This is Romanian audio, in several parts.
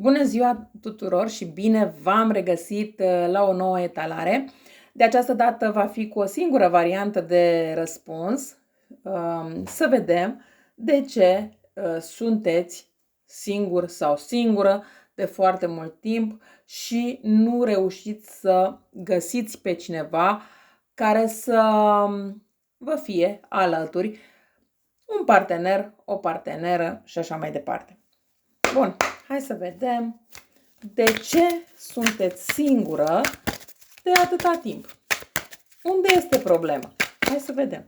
Bună ziua tuturor și bine v-am regăsit la o nouă etalare. De această dată va fi cu o singură variantă de răspuns. Să vedem de ce sunteți singur sau singură de foarte mult timp și nu reușiți să găsiți pe cineva care să vă fie alături, un partener, o parteneră și așa mai departe. Bun, hai să vedem de ce sunteți singură de atâta timp. Unde este problema? Hai să vedem.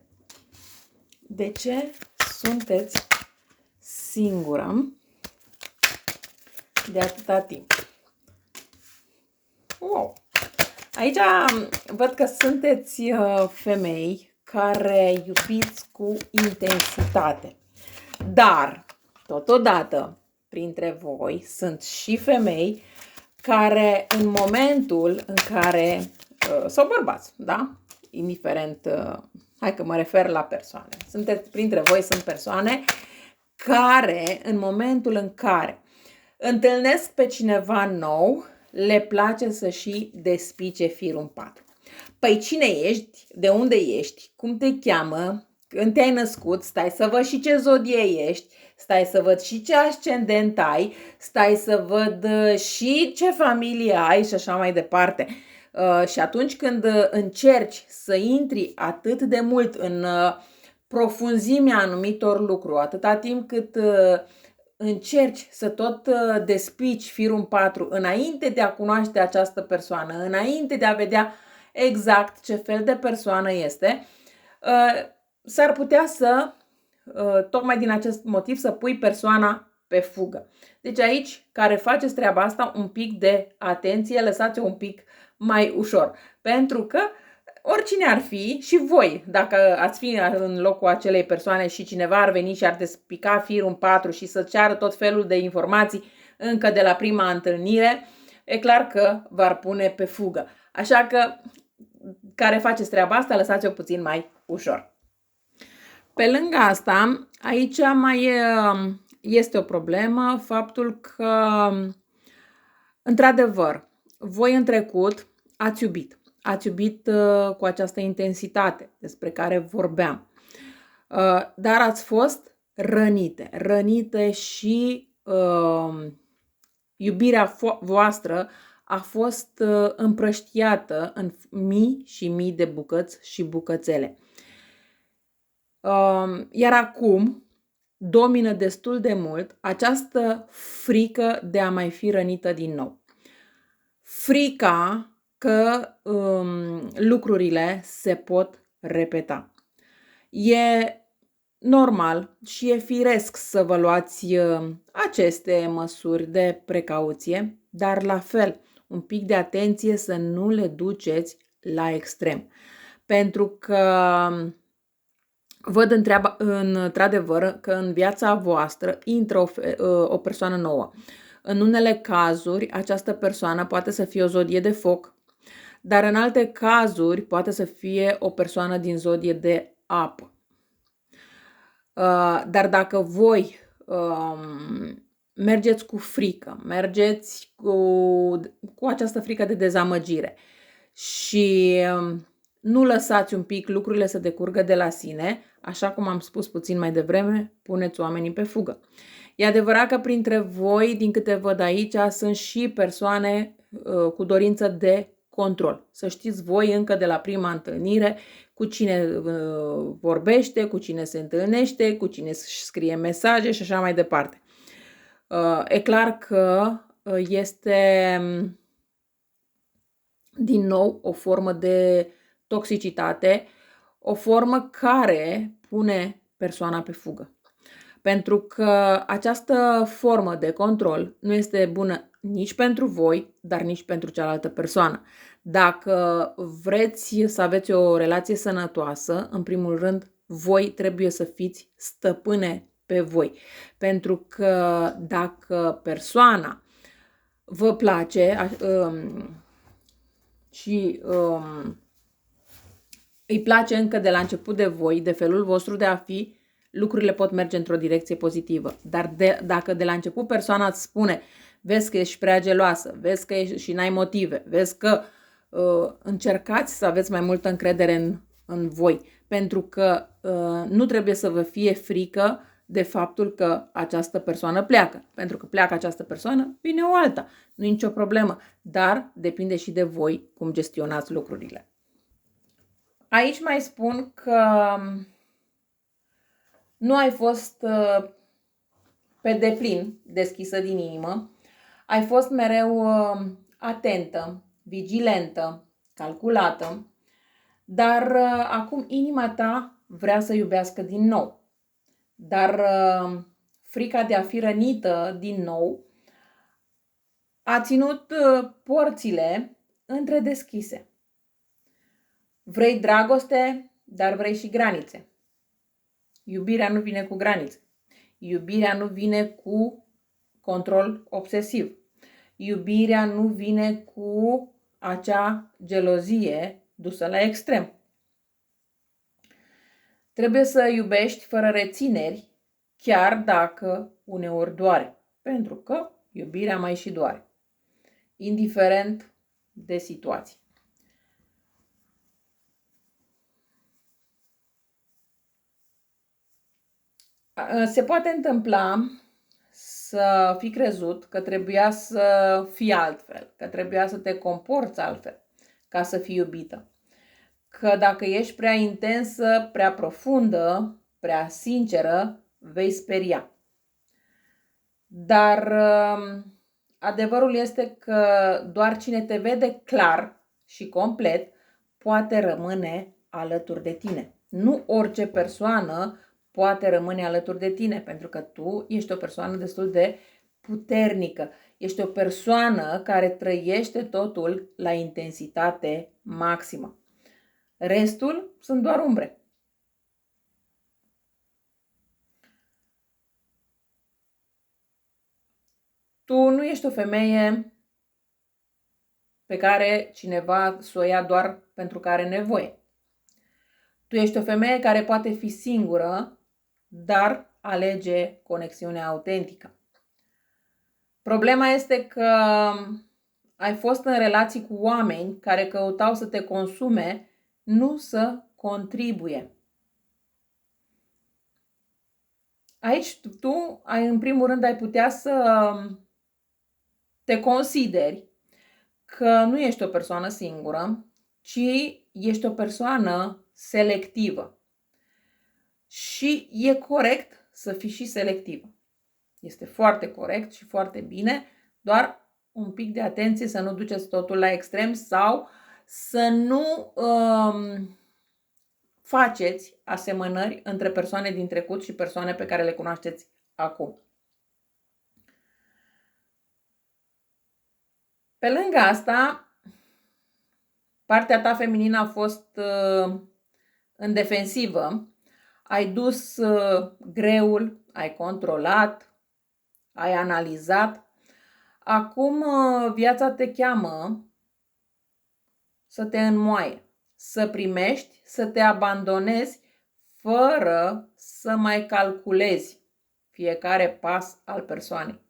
De ce sunteți singură de atâta timp? Wow! Aici văd că sunteți femei care iubiți cu intensitate. Dar, totodată, printre voi sunt și femei care în momentul în care, sau bărbați, da? Indiferent, hai că mă refer la persoane. Printre voi sunt persoane care în momentul în care întâlnesc pe cineva nou, le place să și despice firul în patru. Păi cine ești? De unde ești? Cum te cheamă? Când te-ai născut? Stai să văd și ce zodie ești, stai să văd și ce ascendent ai, stai să văd și ce familie ai și așa mai departe. Și atunci când încerci să intri atât de mult în profunzimea anumitor lucruri, atâta timp cât încerci să tot despici firul în patru înainte de a cunoaște această persoană, înainte de a vedea exact ce fel de persoană este, s-ar putea să, tocmai din acest motiv, să pui persoana pe fugă. Deci aici, care faceți treaba asta, un pic de atenție, lăsați-o un pic mai ușor. Pentru că oricine ar fi, și voi, dacă ați fi în locul acelei persoane și cineva ar veni și ar despica firul în patru și să ceară tot felul de informații încă de la prima întâlnire, e clar că v-ar pune pe fugă. Așa că, care faceți treaba asta, lăsați-o puțin mai ușor. Pe lângă asta, aici mai este o problemă, faptul că, într-adevăr, voi în trecut ați iubit. Ați iubit cu această intensitate despre care vorbeam. Dar ați fost rănite și iubirea voastră a fost împrăștiată în mii și mii de bucăți și bucățele. Iar acum domină destul de mult această frică de a mai fi rănită din nou. Frica că lucrurile se pot repeta. E normal și e firesc să vă luați aceste măsuri de precauție, dar la fel, un pic de atenție să nu le duceți la extrem. Pentru că văd într-adevăr că în viața voastră intră o persoană nouă. În unele cazuri, această persoană poate să fie o zodie de foc, dar în alte cazuri poate să fie o persoană din zodie de apă. Dar dacă voi mergeți cu frică, mergeți cu această frică de dezamăgire și nu lăsați un pic lucrurile să decurgă de la sine, așa cum am spus puțin mai devreme, puneți oamenii pe fugă. E adevărat că printre voi, din câte văd aici, sunt și persoane cu dorință de control. Să știți voi încă de la prima întâlnire cu cine vorbește, cu cine se întâlnește, cu cine scrie mesaje și așa mai departe. E clar că este din nou o formă de toxicitate, o formă care pune persoana pe fugă. Pentru că această formă de control nu este bună nici pentru voi, dar nici pentru cealaltă persoană. Dacă vreți să aveți o relație sănătoasă, în primul rând, voi trebuie să fiți stăpâne pe voi. Pentru că dacă persoana vă place și îi place încă de la început de voi, de felul vostru de a fi, lucrurile pot merge într-o direcție pozitivă. Dar dacă de la început persoana îți spune vezi că ești prea geloasă, vezi că ești și n-ai motive, vezi că încercați să aveți mai multă încredere în voi, pentru că nu trebuie să vă fie frică de faptul că această persoană pleacă. Pentru că pleacă această persoană, vine o alta. Nu e nicio problemă, dar depinde și de voi cum gestionați lucrurile. Aici mai spun că nu ai fost pe deplin deschisă din inimă, ai fost mereu atentă, vigilentă, calculată, dar acum inima ta vrea să iubească din nou. Dar frica de a fi rănită din nou a ținut porțile întredeschise. Vrei dragoste, dar vrei și granițe. Iubirea nu vine cu granițe. Iubirea nu vine cu control obsesiv. Iubirea nu vine cu acea gelozie dusă la extrem. Trebuie să iubești fără rețineri, chiar dacă uneori doare. Pentru că iubirea mai și doare. Indiferent de situație. Se poate întâmpla să fi crezut că trebuia să fii altfel, că trebuia să te comporți altfel ca să fii iubită. Că dacă ești prea intensă, prea profundă, prea sinceră, vei speria. Dar adevărul este că doar cine te vede clar și complet poate rămâne alături de tine. Nu orice persoană poate rămâne alături de tine, pentru că tu ești o persoană destul de puternică. Ești o persoană care trăiește totul la intensitate maximă. Restul sunt doar umbre. Tu nu ești o femeie pe care cineva să o ia doar pentru că are nevoie. Tu ești o femeie care poate fi singură, dar alege conexiunea autentică. Problema este că ai fost în relații cu oameni care căutau să te consume, nu să contribuie. Aici tu, în primul rând, ai putea să te consideri că nu ești o persoană singură, ci ești o persoană selectivă. Și e corect să fii și selectivă. Este foarte corect și foarte bine, doar un pic de atenție să nu duceți totul la extrem sau să nu faceți asemănări între persoane din trecut și persoane pe care le cunoașteți acum. Pe lângă asta, partea ta feminină a fost în defensivă, ai dus greul, ai controlat, ai analizat. Acum viața te cheamă să te înmoaie, să primești, să te abandonezi fără să mai calculezi fiecare pas al persoanei.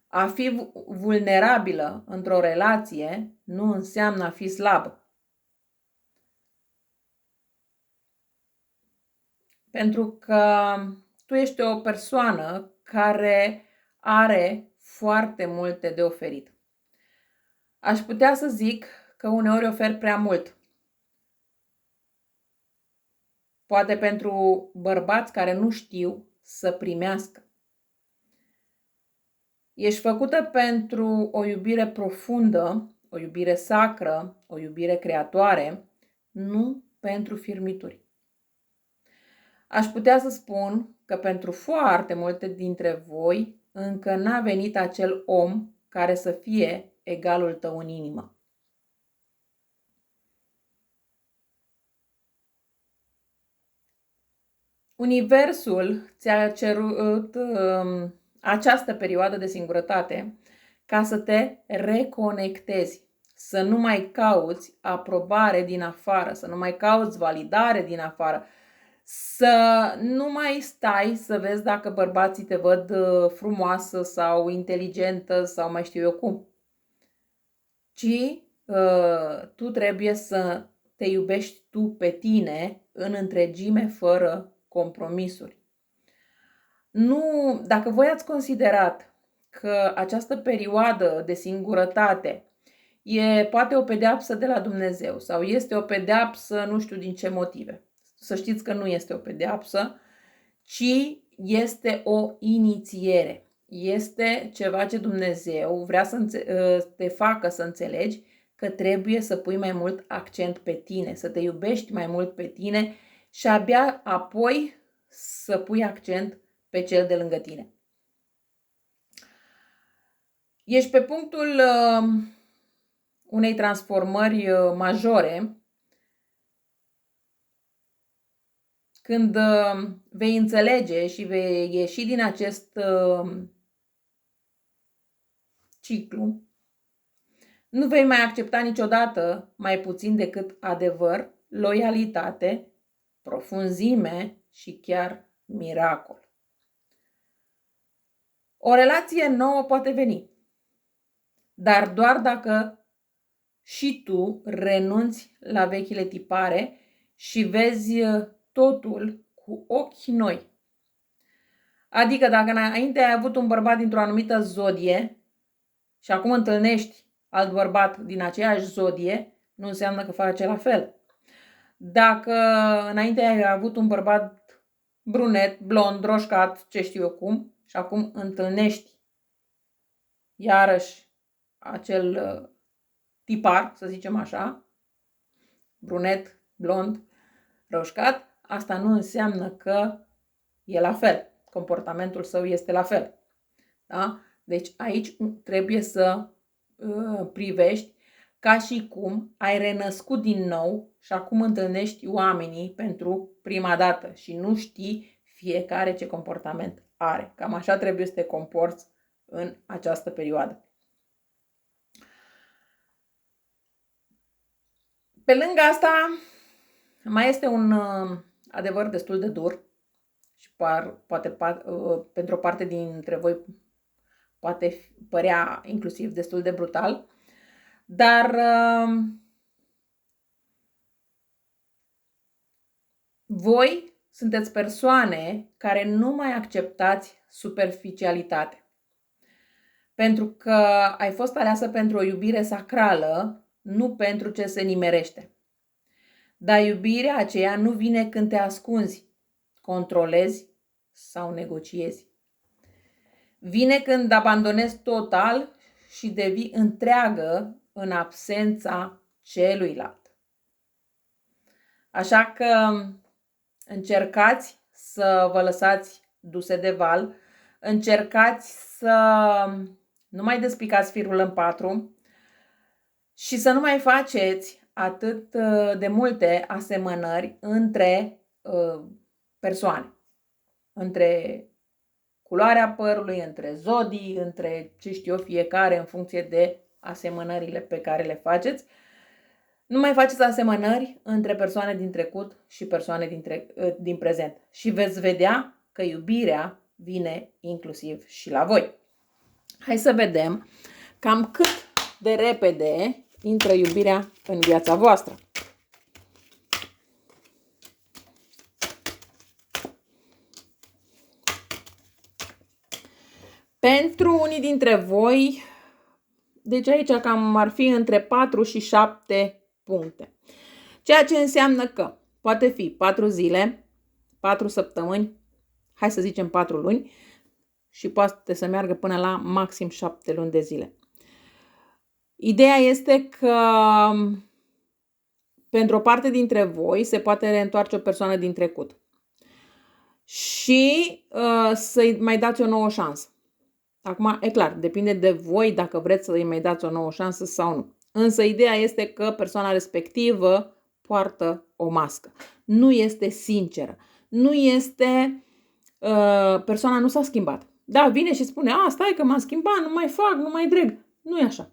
A fi vulnerabilă într-o relație nu înseamnă a fi slabă. Pentru că tu ești o persoană care are foarte multe de oferit. Aș putea să zic că uneori oferi prea mult. Poate pentru bărbați care nu știu să primească. Ești făcută pentru o iubire profundă, o iubire sacră, o iubire creatoare, nu pentru firmituri. Aș putea să spun că pentru foarte multe dintre voi încă n-a venit acel om care să fie egalul tău în inimă. Universul ți-a cerut această perioadă de singurătate ca să te reconectezi, să nu mai cauți aprobare din afară, să nu mai cauți validare din afară, Să nu mai stai să vezi dacă bărbații te văd frumoasă sau inteligentă sau mai știu eu cum. Ci tu trebuie să te iubești tu pe tine în întregime, fără compromisuri. Nu, dacă voi ați considerat că această perioadă de singurătate e poate o pedeapsă de la Dumnezeu sau este o pedeapsă nu știu din ce motive, să știți că nu este o pedeapsă, ci este o inițiere. Este ceva ce Dumnezeu vrea să te facă să înțelegi că trebuie să pui mai mult accent pe tine, să te iubești mai mult pe tine și abia apoi să pui accent pe cel de lângă tine. Ești pe punctul unei transformări majore când vei înțelege și vei ieși din acest ciclu. Nu vei mai accepta niciodată mai puțin decât adevăr, loialitate, profunzime și chiar miracol. O relație nouă poate veni, dar doar dacă și tu renunți la vechile tipare și vezi totul cu ochi noi. Adică dacă înainte ai avut un bărbat dintr-o anumită zodie și acum întâlnești alt bărbat din aceeași zodie, nu înseamnă că face la fel. Dacă înainte ai avut un bărbat brunet, blond, roșcat, ce știu eu cum, și acum întâlnești iarăși acel tipar, să zicem așa, brunet, blond, roșcat, asta nu înseamnă că e la fel. Comportamentul său este la fel. Da? Deci aici trebuie să privești ca și cum ai renăscut din nou și acum întâlnești oamenii pentru prima dată și nu știi fiecare ce comportament are. Cam așa trebuie să te comporți în această perioadă. Pe lângă asta, mai este un adevăr destul de dur și poate pentru o parte dintre voi poate părea inclusiv destul de brutal, dar voi sunteți persoane care nu mai acceptați superficialitate. Pentru că ai fost aleasă pentru o iubire sacrală, nu pentru ce se nimerește. Dar iubirea aceea nu vine când te ascunzi, controlezi sau negociezi. Vine când abandonezi total și devii întreagă în absența celuilalt. Așa că încercați să vă lăsați duse de val, încercați să nu mai despicați firul în patru și să nu mai faceți atât de multe asemănări între persoane, între culoarea părului, între zodii, între ce știu eu, fiecare în funcție de asemănările pe care le faceți. Nu mai faceți asemănări între persoane din trecut și persoane din prezent. Și veți vedea că iubirea vine inclusiv și la voi. Hai să vedem cam cât de repede intră iubirea în viața voastră. Pentru unii dintre voi, deci aici cam ar fi între 4 și 7 puncte. Ceea ce înseamnă că poate fi 4 zile, 4 săptămâni, hai să zicem 4 luni și poate să meargă până la maxim 7 luni de zile. Ideea este că pentru o parte dintre voi se poate reîntoarce o persoană din trecut și să-i mai dați o nouă șansă. Acum, e clar, depinde de voi dacă vreți să-i mai dați o nouă șansă sau nu. Însă ideea este că persoana respectivă poartă o mască. Nu este sinceră. Nu este... persoana nu s-a schimbat. Da, vine și spune, stai că m-am schimbat, nu mai fac, nu mai dreg. Nu e așa.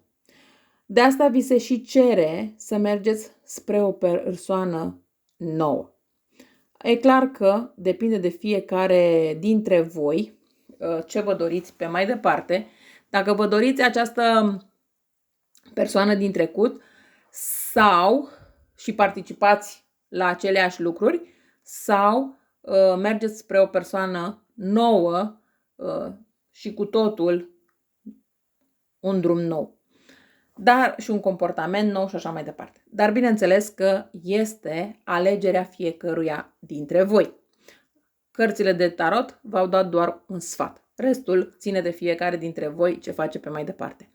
De asta vi se și cere să mergeți spre o persoană nouă. E clar că depinde de fiecare dintre voi ce vă doriți pe mai departe. Dacă vă doriți această persoană din trecut sau și participați la aceleași lucruri sau mergeți spre o persoană nouă și cu totul un drum nou. Dar și un comportament nou și așa mai departe. Dar bineînțeles că este alegerea fiecăruia dintre voi. Cărțile de tarot v-au dat doar un sfat. Restul ține de fiecare dintre voi ce face pe mai departe.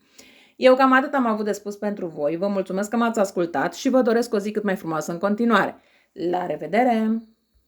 Eu cam atât am avut de spus pentru voi. Vă mulțumesc că m-ați ascultat și vă doresc o zi cât mai frumoasă în continuare. La revedere!